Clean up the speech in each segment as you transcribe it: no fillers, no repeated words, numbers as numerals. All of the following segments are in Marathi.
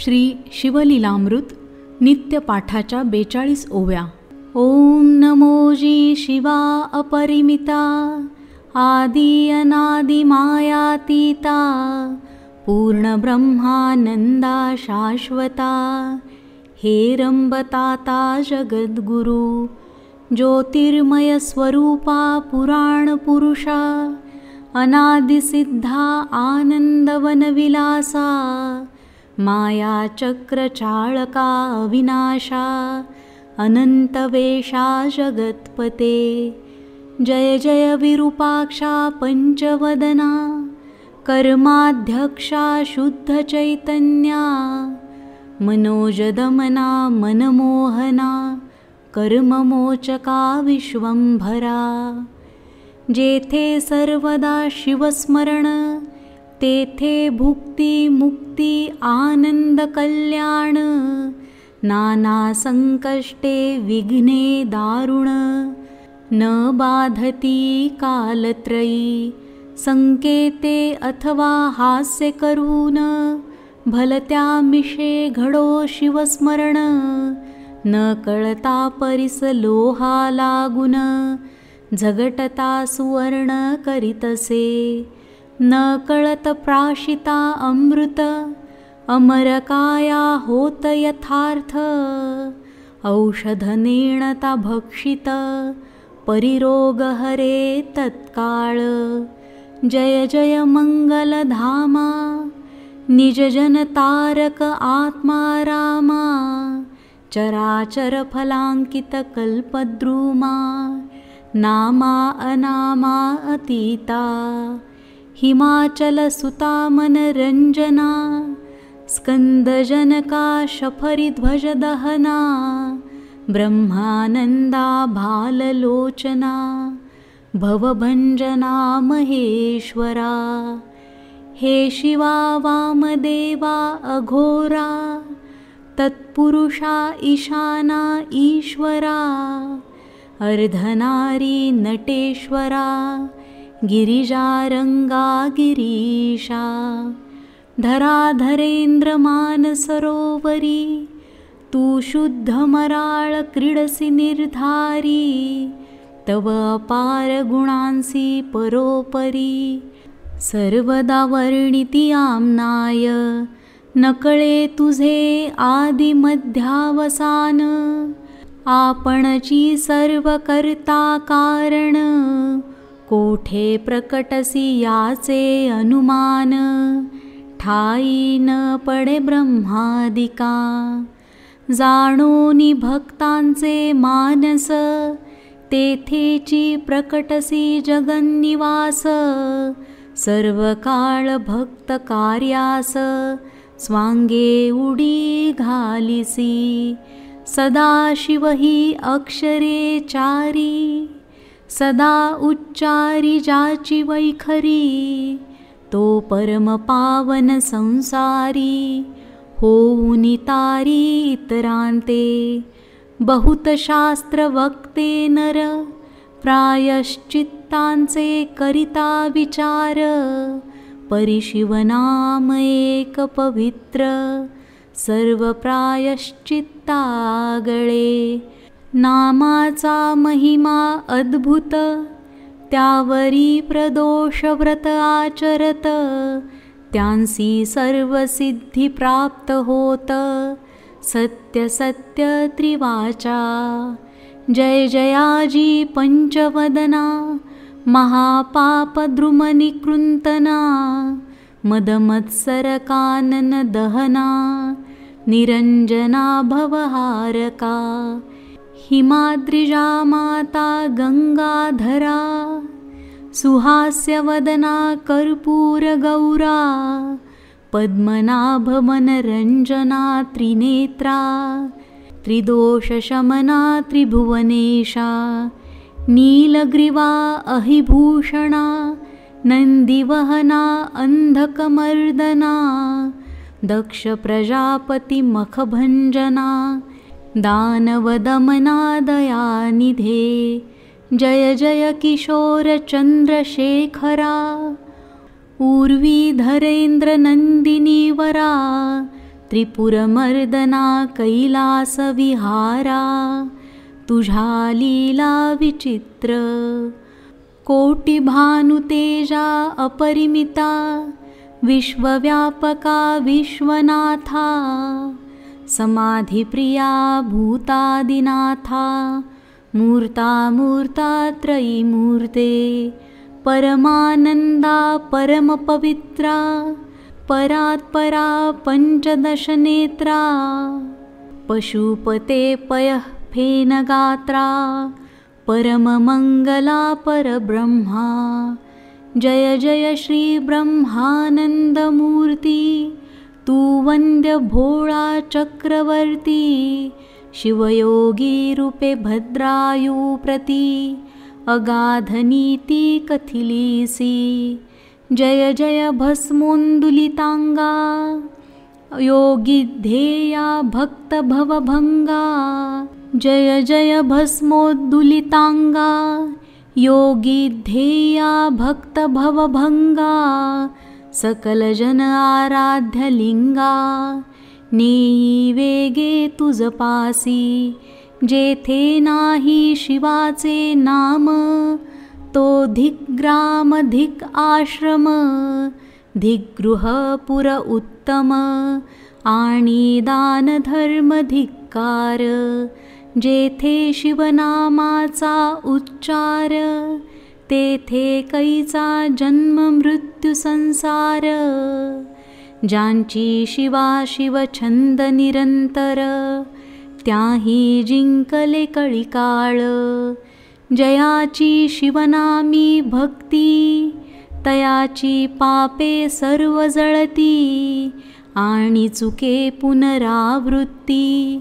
श्री शिवलीलामृत नित्य पाठाच्या 42 ओव्या. ओम नमो जी शिवा अपरिमिता आदि अनादि मायातीता पूर्ण ब्रह्मानंदा शाश्वता हेरंबताता जगद्गुरु ज्योतिर्मय स्वरूपा पुराण पुरुषा अनादिसिद्धा आनंदवनविलासा माया चक्रचाळका अविनाशा अनंतवेशा जगत्पते जय जय विरूपाक्षा पंचवदना कर्माध्यक्षा शुद्ध चैतन्या मनोजदमना मनमोहना कर्ममोचका विश्वंभरा जेथे सर्वदा शिवस्मरण तेथे भुक्ती मुक्ती आनंद कल्याण नाना संकष्टे विघ्ने दारुण न बाधती कालत्रयी संकेते अथवा हास्य करून भलत्या मिशे घडो शिवस्मरण न कळता परिस लोहा लागून झगटता सुवर्ण करीतसे न कळत प्राशिता अमृत अमरकाया होत यथार्थ औषध नेणता भक्षित परिरोग हरे तत्काळ जय जय मंगलधामा निजजन तारक आत्मा रामा चराचर फलांकित कल्पद्रुमा नामा अनामा अतीता हिमाचल सुता मनरंजना स्कंदजनका शफरिध्वज दहना ब्रह्मानंदा भाललोचना भवभंजना महेश्वरा हे शिवा वामदेवा अघोरा तत्पुरुषा ईशाना ईश्वरा अर्धनारी नटेश्वरा गिरिजारंगा गिरीशा धराधरेंद्र मानसरोवरी तू शुद्ध मराळ क्रीडसी निर्धारी तव अपार गुणांसी परोपरी सर्वदा वर्णिती आमनाय नकळे तुझे आदि मध्यावसान आपणची सर्व करता कारण कोठे प्रकटसी याचे अनुमान ठाई न पडे ब्रह्मादिका जाणोनी भक्तांचे मानस तेथेची प्रकटसी जगन्निवास सर्व काळ भक्त कार्यास स्वांगे उडी घालिसी सदाशिव ही अक्षरे चारी सदा उच्चारी जाची वैखरी तो परम पावन संसारी होऊनी तारी इतरांते बहुत शास्त्र वक्ते नर प्रायश्चित्तांचे करिता विचार परिशिवनाम एक पवित्र सर्व प्रायश्चित्तागळे नामाचा महिमा अद्भुत त्यावरी प्रदोष व्रत आचरत त्यांसी सर्व सिद्धी प्राप्त होत सत्य सत्य त्रिवाचा जय जयाजी पंचवदना महापाप द्रुमनिकृंतना मदमत्सर कानन दहना निरंजना भवहारका हिमाद्रिजा माता गंगाधरा सुहास्यवदना कर्पूर गौरा पद्मनाभ मनरंजना त्रिनेत्रा त्रिदोषशमना त्रिभुवनेशा नीलग्रीवा अहिभूषणा नंदिवहना अंधकमर्दना दक्ष प्रजापति मखभंजना दानवदमना दयानिधे जय जय किशोर चंद्रशेखरा उर्वी धरेंद्र नंदिनी वरा त्रिपुरमर्दना कैलासविहारा तुझा लीला विचित्र कोटिभानुतेजा अपरिमिता विश्वव्यापका विश्वनाथा समाधिप्रिया भूतादिनाथा मूर्ता मूर्ता त्रयीमूर्ते परमानंदा परमपवित्रा परात्परा पंचदशनेत्रा पशुपते पयः फेनगात्रा परममंगला परब्रह्मा जय जय श्री ब्रह्मानंदमूर्ती तू वंद्य भोळा चक्रवर्ती शिवयोगी रूपे भद्रायु प्रति अगाधनीति कथिलीसी जय जय भस्मोन्दुलितांगा योगिध्येया भक्त भवभंगा जय जय भस्मोद्दुलितांगा योगिध्येया भक्त भवभंगा सकल जन आराध्य लिंगा नेई वेगे तुझपासी जेथे नाही शिवाचे नाम तो धिग्राम धिक आश्रम धिगृहपुर उत्तम आणि दान धर्म धिक्कार जेथे शिवनामाचा उच्चार तेथे कैचा जन्म मृत्यू संसार ज्यांची शिवा शिव छंद निरंतर त्याही जिंकले कळिकाळ जयाची शिवनामी भक्ती तयाची पापे सर्व जळती आणि चुके पुनरावृत्ती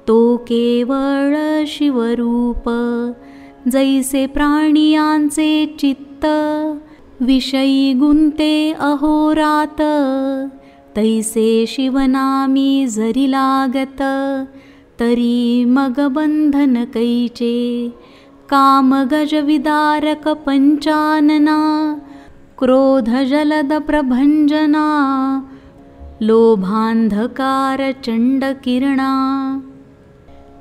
तो केवळ शिवरूप जैसे प्राणियांचे चित्त विषयी गुंते अहोरात तैसे शिवनामी जरी लागत तरी मग बंधन कैचे काम गज विदारक पंचानना क्रोध जलद प्रभंजना लोभांधकार चंड किरणा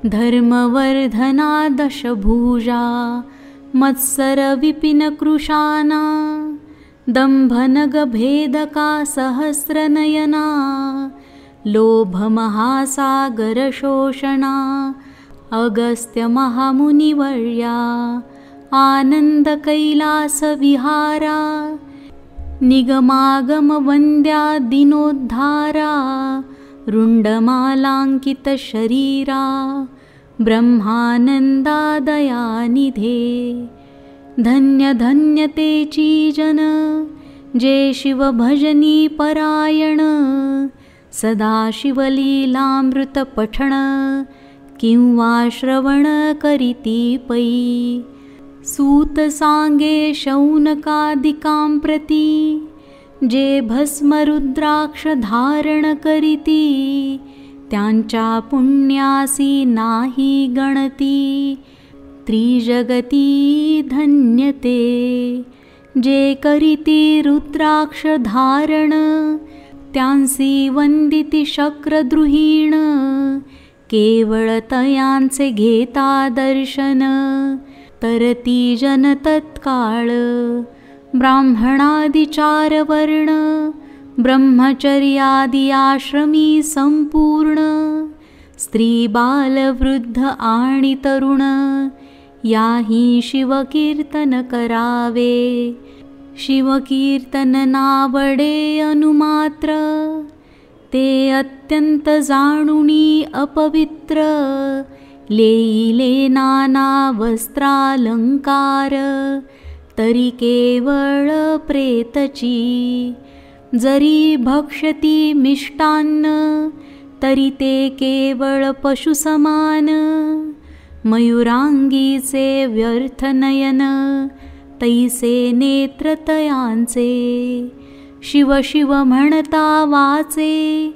धर्मवर्धना दशभुजा मत्सर विपिन कृशाना दंभनग भेदका सहस्रनयना लोभ महासागर शोषणा अगस्त्य महामुनिवर्या आनंद कैलास विहारा निगमागम वंद्या दिनोद्धारा रुंडमालांकित शरीरा ब्रह्मानंदा दयानिधे धन्य धन्य तेची जन जे शिव भजनी परायण सदा शिवलीलामृत पठण किंवा श्रवण करीती पै सूत सांगे शौनकादिकां प्रती जे भस्म रुद्राक्ष धारण करीती त्यांच्या पुण्यासी नाही गणती त्रिजगती धन्यते जे करीती रुद्राक्ष धारण त्यांसी वंदिती शक्रद्रुहीण केवळ तयांचे घेता दर्शन तरती जन तत्काळ ब्राह्मणादि चार वर्ण ब्रह्मचर्यादि आश्रमी संपूर्ण स्त्री बाल वृद्ध आणि तरुण याही शिवकीर्तन करावे शिवकीर्तन नावडे अनुमात्र ते अत्यंत जाणुनी अपवित्र लेईले नाना वस्त्रालंकार तरी केवळ प्रेतची जरी भक्षती मिष्टान्न तरी ते केवळ पशुसमान मयूरांगीचे व्यर्थ नयन तैसे नेत्रतयांचे शिव शिव म्हणता वाचे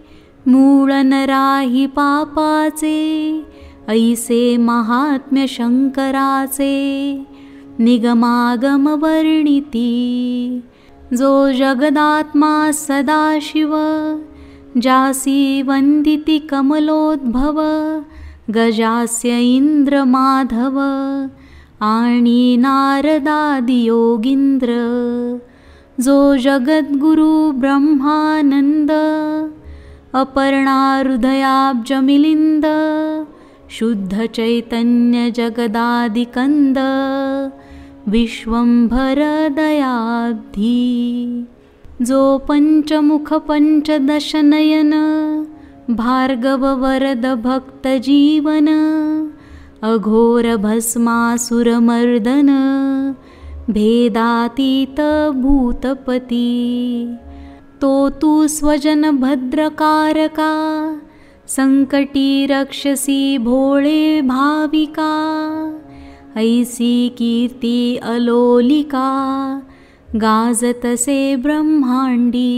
मूळ नराही पापाचे ऐसे महात्म्य शंकराचे निगमागम वर्णिती जो जगदात्मा सदाशिव जासी वंदिती कमलोद्भव गजास्य इंद्रमाधव आणि नारदादि योगींद्र जो जगद्गुरु ब्रह्मानंद अपर्णा हृदयाब्ज मिलिंद शुद्ध चैतन्य जगदादिकंद विश्वंभर दयाब्धी जो पंचमुख पंचदश नयन भार्गव वरद भक्त जीवन अघोर भस्मासुरमर्दन भेदातीत भूतपती तो तू स्वजन भद्रकारका संकटी रक्षसी भोळे भाविका ऐसी कीर्ती अलोलिका गाजतसे ब्रह्मांडी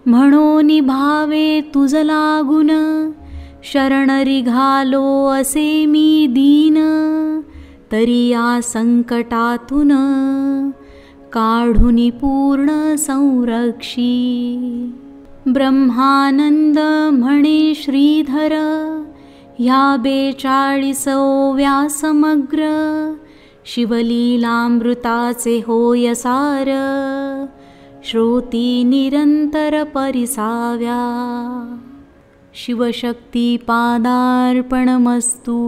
म्हणोनी भावे तुझ लागून शरणरी घालो असे मी दीन तरी या संकटातून काढुनी पूर्ण संरक्षी ब्रह्मानंद म्हणे श्रीधर ह्या 42व्या समग्र शिवलीलामृताचे होय सार श्रोती निरंतर परिसाव्या शिवशक्ती पादार्पणमस्तु।